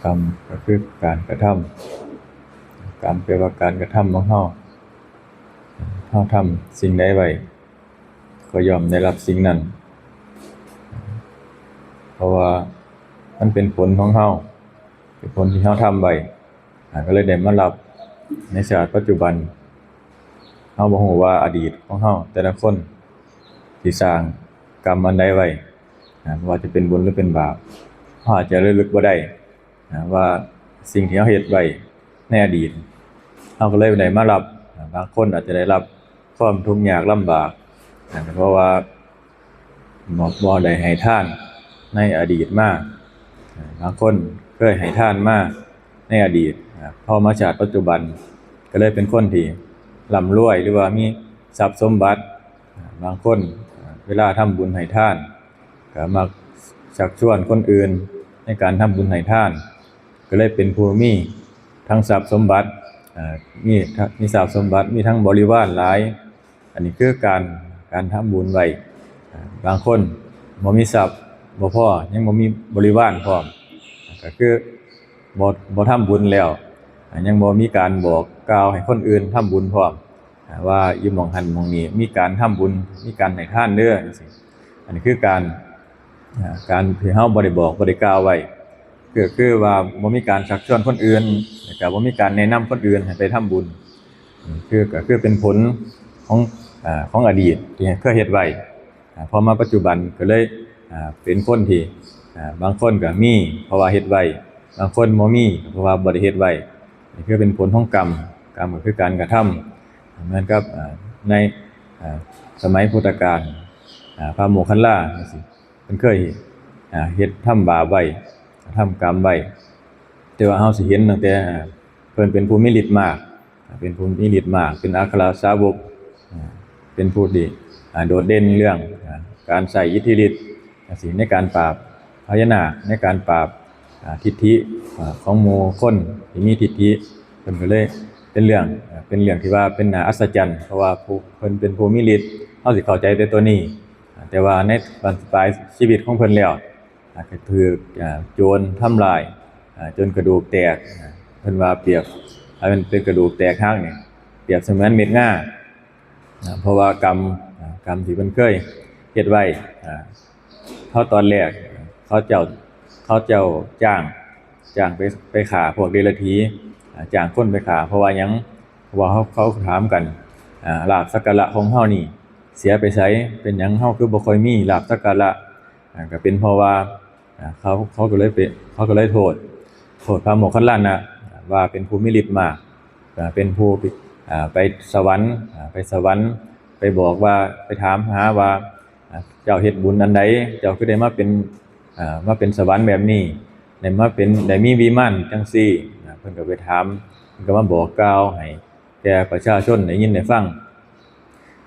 กรรมก็คือการกระทำกรรมแปลว่าการกระทำของเฮาทำสิ่งใดไว้ก็ย่อมได้รับสิ่งนั้นเพราะว่ามันเป็นผลของเฮาเป็นผลที่เฮาทำไว้ก็เลยได้มารับในชาติปัจจุบันเฮาบ่ฮู้ว่าอดีตของเฮาแต่ละคนที่สร้างกรรมอันใดไว้ว่าจะเป็นบุญหรือเป็นบาปเฮาอาจจะระลึกบ่ได้ว่าสิ่งที่เฮาเฮ็ดไว้ในอดีตเฮาก็เลยได้มารับบางคนอาจจะได้รับความทุกข์ยากลำบากเพราะว่าบ่ได้ให้ทานในอดีตมาบางคนเคยให้ทานมาในอดีตพอมาชาติปัจจุบันก็เลยเป็นคนที่ร่ำรวยหรือว่ามีทรัพย์สมบัติบางคนเวลาทำบุญให้ทานก็มักชักชวนคนอื่นในการทำบุญให้ทานก็เลยเป็นผู้มีทั้งทรัพย์สมบัติมีทรัพย์สมบัติมีทั้งบริวารหลายอันนี้คือการทำบุญไว้บางคนบ่มีทรัพย์บ่พอยังบ่มีบริวารพร้อมก็คือบ่ทำบุญแล้วยังบ่มีการบอกกล่าวให้คนอื่นทำบุญพร้อมว่าอยู่หม้องหันหม้องนี้มีการทำบุญมีการให้ทานเด้อจังซี่อันนี้คือการที่เฮาบ่ได้บอกบ่ได้กล่าวไว้คือว่าบ่มีการชักชวนคนอื่นแล้วก็บ่มีการแนะนำคนอื่นให้ไปทำบุญก็คือเป็นผลของอดีตที่เคยเฮ็ดไว้พอมาปัจจุบันก็เลยเป็นคนที่บางคนก็มีเพราะว่าเฮ็ดไว้บางคนบ่มีเพราะว่าบ่ได้เฮ็ดไว้นี่คือเป็นผลของกรรมก็คือการกระทำเหมือนกับในสมัยพุทธกาลพระโมคคัลลาจังซี่เพิ่นเคยเฮ็ดทำบาปไว้ทำกรรมไว้แต่ว่าเฮาสิเห็นตั้งแต่เพิ่นเป็นผู้มีฤทธิ์มากเป็นผู้มีฤทธิ์มากเป็นอัครสาวกเป็นผู้ที่โดดเด่นเรื่องการใช้อิทธิฤทธิ์จังซี่ในการปราบพญานาคในการปราบทิฏฐิของหมู่คนที่มีทิฏฐิเพิ่นก็เลยเป็นเรื่องที่ว่าเป็นน่าอัศจรรย์เพราะว่าเพิ่นเป็นผู้มีฤทธิ์เฮาสิเข้าใจแต่ตัวนี้แต่ว่าในบรรปลายชีวิตของเพิ่นแล้วก็ถูกโจรทำลายจนกระดูกแตกเพิ่นว่าเปรียบเป็นกระดูกแตกหักนี่เปรียบเสมือนเม็ดง่าเพราะว่ากรรมที่เพิ่นเคยเฮ็ดไว้เขาตอนแรกเขาเจ้าจ้างไปฆ่าพวกเดรัจฉีจ้างคนไปฆ่าเพราะว่าหยังเพราะว่าเขาถามกันลาภสักการะของเฮานี่เสียไปไสเป็นหยังเฮาคือบ่ค่อยมีลาภสักการะก็เป็นเพราะว่าเขาก็เลยโทษพระโมคคัลลานะว่าเป็นผู้มีฤทธิ์มากเป็นผู้ไปสวรรค์ไปบอกว่าไปถามหาว่าเจ้าเฮ็ดบุญอันใดเจ้าคือได้มาเป็นสวรรค์แบบนี้ได้มีวิมานจังซี่เพิ่นก็ไปถามเพิ่นก็มาบอกกล่าวให้แก่ประชาชนได้ยินได้ฟัง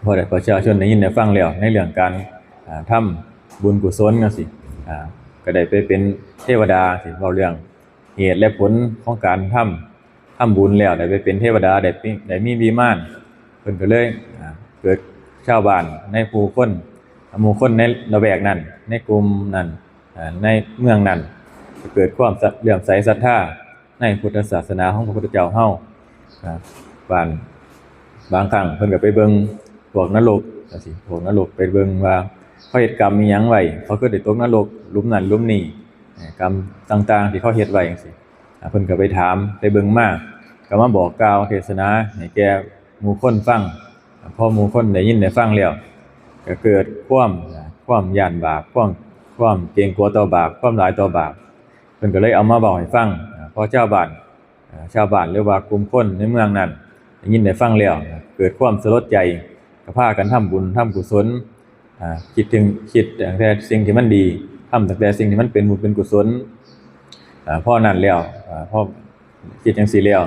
พอได้ประชาชนได้ยินได้ฟังแล้วในเรื่องการทำบุญกุศลจังซี่ก็ได้ไปเป็นเทวดาสิเว้าเรื่องเหตุและผลของการทำบุญแล้วได้ไปเป็นเทวดาได้มีวิมานเพิ่นก็เลยเกิดชาวบ้านในหมู่คนในละแวกนั้นในกลุ่มนั้นในเมืองนั้นเกิดความเลื่อมใสศรัทธาในพุทธศาสนาของพระพุทธเจ้าเฮาบางครั้งเพิ่นก็ไปเบิ่งพวกนรกจังซี่พวกนรกไปเบิ่งว่าเขาเฮ็ดกรรมอีหยังไว้เขาคือได้ตกนรกหลุมนั้นหลุมนี้กรรมต่างๆที่เขาเฮ็ดไว้จังซี่เพิ่นก็ไปถามไปเบิ่งมาก็มาบอกกล่าวเทศนาให้แก่หมู่คนฟังพอหมู่คนได้ยินได้ฟังแล้วก็เกิดความย้านบาปความเกรงกลัวต่อบาปความหลายต่อบาปเพิ่นก็เลยเอามาบอกให้ฟังพอชาวบ้านหรือว่ากลุ่มคนในเมืองนั้นได้ยินได้ฟังแล้วเกิดความสลดใจก็พากันทำบุญทำกุศลคิดตั้งแต่สิ่งที่มันดีทำตั้งแต่สิ่งที่มันเป็นบุญเป็นกุศลพอนั้นแล้วพอคิดจังซี่แล้ว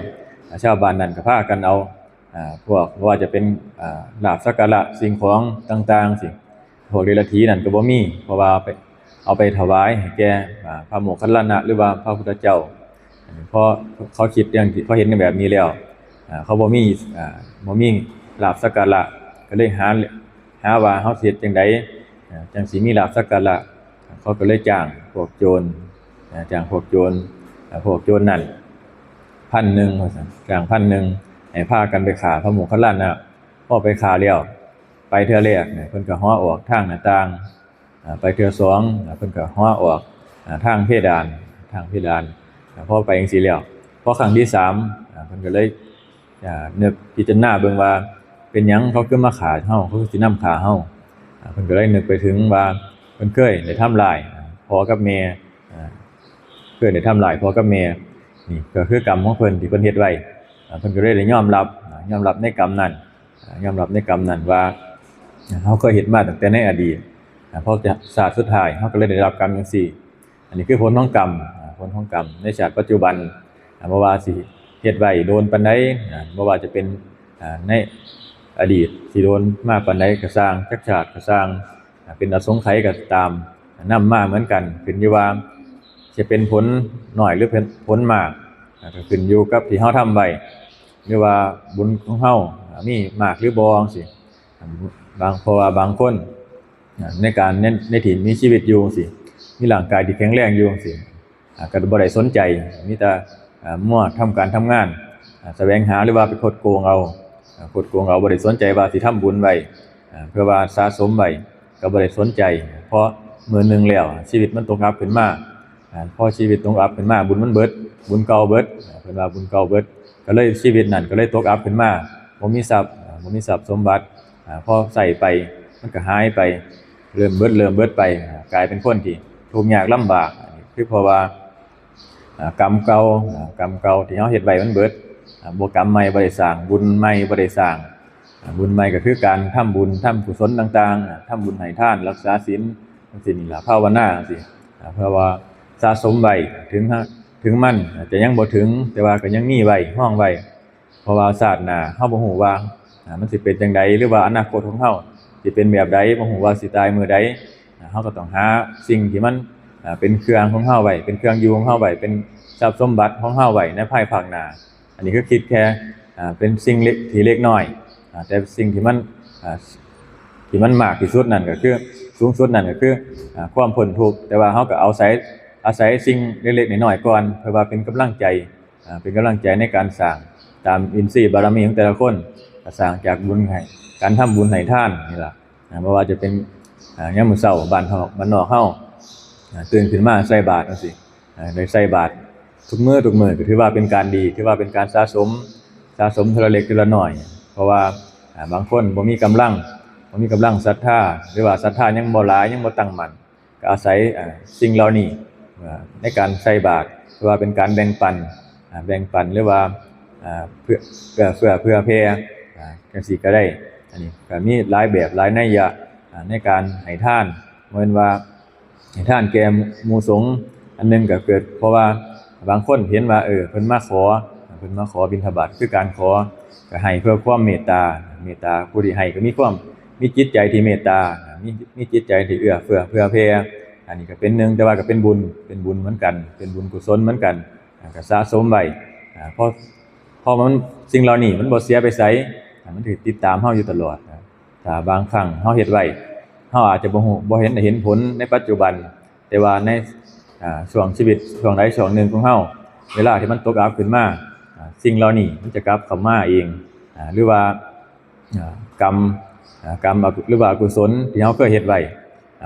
ชาวบ้านนั้นก็พากันเอาพวกว่าจะเป็นลาภสักการะสิ่งของต่างๆสิพวกเดรัจฉีนั่นก็บ่มีเพราะว่าเอาไปถวายให้แก่พระโมคคัลลานะหรือว่าพระพุทธเจ้าเพราะเขาคิดอย่างที่เขาเห็นแบบนี้แล้วเขาบ่มีลาภสักการะก็เลยหาว่าเฮาสิเฮ็ดจังไดจังสิมีลาภสักการะเขาก็เลยจ้างพวกโจร พวกโจรนั่น1,000ว่าซั่นจ้าง1,000ให้พากันไปฆ่าพระโมคคัลลานะพอไปฆ่าแล้วไปเทื่อแรกเนี่ยเพิ่นก็ฮ้อออกทางหน้าต่างไปเทื่อสองเพิ่นก็ฮ้อออกทางเพดานพอไปจังซี่แล้วพอครั้งที่3เพิ่นก็เลยนึกพิจารณาเบิ่งว่าเป็นหยังเขาคือมาฆ่าเฮาเขาคือสินำฆ่าเฮาเพิ่นก็เลยนึกไปถึงว่าเพิ่นเคยได้ทำร้ายพ่อกับแม่เคยได้ทำร้ายพ่อกับแม่นี่ก็คือกรรมของเพิ่นที่เพิ่นเฮ็ดไว้เพิ่นก็เลยได้ยอมรับในกรรมนั้นว่าเฮาเคยเฮ็ดมาตั้งแต่ในอดีตพอชาติสุดท้ายเฮาก็เลยได้รับกรรมจังซี่อันนี้คือผลของกรรมในชาติปัจจุบันบ่ว่าสิเฮ็ดไว้โดนปานใดบ่ว่าจะเป็นในอดีตสิโดนมาปานใดก็สร้างจักชาติก็สร้างเป็นอสงไขยก็ตามนำมาเหมือนกันขึ้นอยู่ว่าจะเป็นผลน้อยหรือเป็นผลมากก็ขึ้นอยู่กับที่เฮาทำไว้หรือว่าบุญของเฮามีมากหรือบ่จังซี่เพราะว่าบางคนในที่มีชีวิตอยู่จังซี่มีร่างกายที่แข็งแรงอยู่จังซี่ก็บ่ได้สนใจมีแต่มั่วทำการทำงานแสวงหาหรือว่าไปคดโกงเอาบ่ได้สนใจว่าสิทำบุญไว้เพื่อว่าสะสมไว้ก็บ่ได้สนใจเพราะมื้อนึงแล้วชีวิตมันตกอับขึ้นมาพอชีวิตตกอับขึ้นมาบุญมันเบิดบุญเก่าเบิดเพิ่นว่าบุญเก่าเบิดก็เลยชีวิตนั้นก็เลยตกอับขึ้นมาบ่มีทรัพย์สมบัติพอใส่ไปมันก็หายไปเริ่มเบิดไปกลายเป็นคนที่ทุกข์ยากลำบากคือเพราะว่ากรรมเก่าที่เฮาเฮ็ดไว้มันเบิดบ่กรรมใหม่บ่ได้สร้างบุญใหม่บ่ได้สร้างบุญใหม่ก็คือการทำบุญทำกุศลต่างๆทำบุญให้ทานรักษาศีลจังซี่นี่ล่ะภาวนาจังซี่เพื่อว่าสะสมไว้ถึงมันจะยังบ่ถึงแต่ว่าก็ยังมีไว้ห้องไว้เพราะว่าชาติหน้าเฮาบ่ฮู้ว่ามันสิเป็นจังไดหรือว่าอนาคตของเฮาสิเป็นแบบใดบ่ฮู้ว่าสิตายมื้อใดเฮาก็ต้องหาสิ่งที่มันเป็นเครื่องของเฮาไว้เป็นเครื่องอยู่ของเฮาไว้เป็นทรัพย์สมบัติของเฮาไว้ในภายภาคหน้าอันนี้คือคิดแค่เป็นสิ่งเล็กที่เล็กน้อยแต่สิ่งที่มันมากที่สุดนั่นก็คือสูงสุดนั่นก็คือความพ้นทุกข์แต่ว่าเฮาก็อาศัยสิ่งเล็กๆน้อยๆก่อนเพื่อว่าเป็นกำลังใจในการสร้างตามอินทรีย์บารมีของแต่ละคนก็สร้างจากบุญให้การทำบุญให้ทานนี่ล่ะบ่ว่าจะเป็นยามมื้อเช้าบ้านนอกเฮาตื่นขึ้นมาใส่บาตรจังซี่ได้ใส่บาตรทุกมื้อก็ถือว่าเป็นการดีถือว่าเป็นการสะสมทีละเล็กทีละน้อยเพราะว่าบางคนบ่มีกำลังศรัทธาหรือว่าศรัทธายังบ่หลายยังบ่ตั้งมั่นก็อาศัยสิ่งเหล่านี้ในการใส่บาตรหรือว่าเป็นการแบ่งปันหรือว่าเพื่อแผ่จังซี่ก็ได้อันนี้ก็มีหลายแบบหลายนัยยะในการให้ทานเหมือนว่าให้ทานแก่หมู่สงฆ์อันนึงก็เกิดเพราะว่าบางคนเห็นว่าเพิ่นมาขอบิณฑบาตคือการขอก็ให้เพื่อความเมตตาผู้ที่ให้ก็มีจิตใจที่เมตตามีจิตใจที่เอื้อเฟื้อเผื่อแผ่อันนี้ก็เป็นหนึ่งแต่ว่าก็เป็นบุญเหมือนกันเป็นบุญกุศลเหมือนกันก็สะสมไว้พอมันสิ่งเหล่านี้มันบ่เสียไปไสมันถือติดตามเฮาอยู่ตลอดถ้าบางครั้งเฮาเฮ็ดไว้เฮาอาจจะบ่เห็นผลในปัจจุบันแต่ว่าในช่วงชีวิตช่วงใดช่วงหนึ่งของเฮาเวลาที่มันตกอับขึ้นมาสิ่งเหล่านี้มันจะกลับเข้ามาเองหรือว่ากรรมหรือว่ากุศลที่เฮาเคยเฮ็ดไว้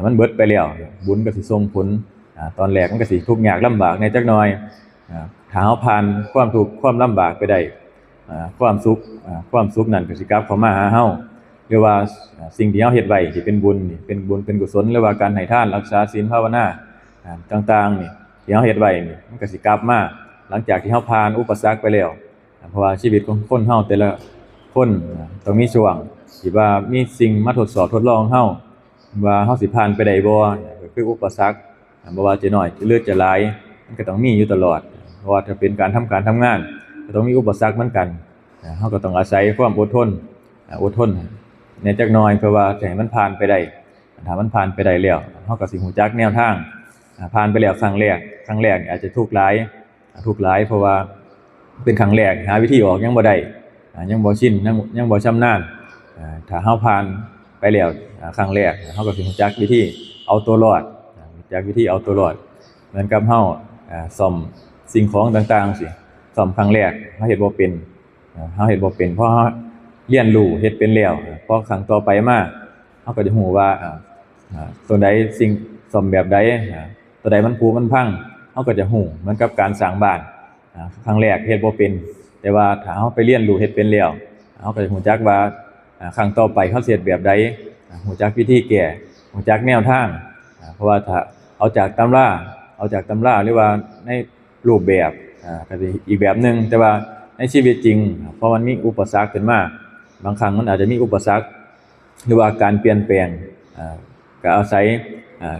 มันเบิดไปแล้วบุญก็สิส่งผลตอนแรกมันก็สิทุกข์ยากลำบากในจักหน่อยถ้าเฮาผ่านความทุกข์ความลำบากไปได้ความสุขนั้นก็สิกลับเข้ามาหาเฮาหรือว่าสิ่งที่เฮาเฮ็ดไว้ที่เป็นบุญนี่เป็นกุศลหรือว่าการให้ทานรักษาศีลภาวนาต่างๆนี่ที่เฮาเฮ็ดไว้นี่มันก็สิกลับมาหลังจากที่เฮาผ่านอุปสรรคไปแล้วเพราะว่าชีวิตของคนเฮาแต่ละคนต้องมีช่วงที่ว่ามีสิ่งมาทดลองเฮาว่าเฮาสิผ่านไปได้บ่ก็คืออุปสรรคบ่ว่าจะน้อยจะเลือดจะหลายมันก็ต้องมีอยู่ตลอดเพราะว่าถ้าเป็นการทำงานก็ต้องมีอุปสรรคเหมือนกันเฮาก็ต้องอาศัยความอดทนในจักหน่อยเพื่อว่าจะให้มันผ่านไปได้ถ้ามันผ่านไปได้แล้วเฮาก็สิรู้จักแนวทางผ่านไปแล้วครั้งแรกอาจจะทุกข์หลายเพราะว่าเป็นครั้งแรกหาวิธีออกยังบ่ได้ยังบ่ชินยังบ่ชำนาญถ้าเฮาผ่านไปแล้วครั้งแรกเฮาก็สิรู้จักวิธีเอาตัวรอดเหมือนกับเฮาซ่อม สิ่งของต่างๆสิซ่อมครั้งแรกเฮาเฮ็ดบ่เป็นเฮาเฮ็ดบ่เป็นพอเฮาเรียนรู้เฮ็ดเป็นแล้วพอครั้งต่อไปมาเฮาก็จะรู้ว่าตัวใดสิ่งซ่อมแบบใดตัวใดมันผุมันพังเฮาก็จะรู้เหมือนกับการสร้างบ้านครั้งแรกเฮ็ดบ่เป็นแต่ว่าถ้าเฮาไปเรียนรู้เฮ็ดเป็นแล้วเฮาก็จะรู้จักว่าครั้งต่อไปเฮาสิเฮ็ดแบบใดรู้จักวิธีแก้รู้จักแนวทางเพราะว่าถ้าเอาจากตำราหรือว่าในรูปแบบก็สิอีกแบบหนึงแต่ว่าในชีวิตจริงพอมันมีอุปสรรคขึ้นมาบางครั้งมันอาจจะมีอุปสรรคหรือว่าการเปลี่ยนแปลงก็อาศัย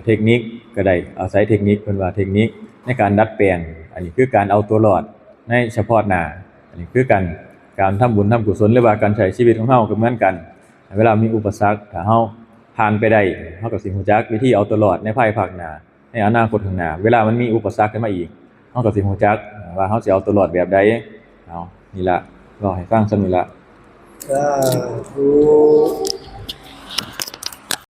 เทคนิคก็ได้อาศัยเทคนิคเพิ่นว่าเทคนิคในการดัดแปลงอันนี้คือการเอาตัวรอดในเฉพาะหน้าอันนี้คือการทำบุญทำกุศลหรือว่าการใช้ชีวิตของเฮาก็เหมือนกันเวลามีอุปสรรคถ้าเฮาผ่านไปได้เฮาก็สิรู้จักวิธีเอาตัวรอดในภายภาคหน้าในอนาคตข้างหน้าเวลามันมีอุปสรรคขึ้นมาอีกเฮาก็สิรู้จักว่าเฮาสิเอาตัวรอดแบบใดเอานี่ล่ะเว้าให้ฟังส่ำนี้ล่ะสาธุ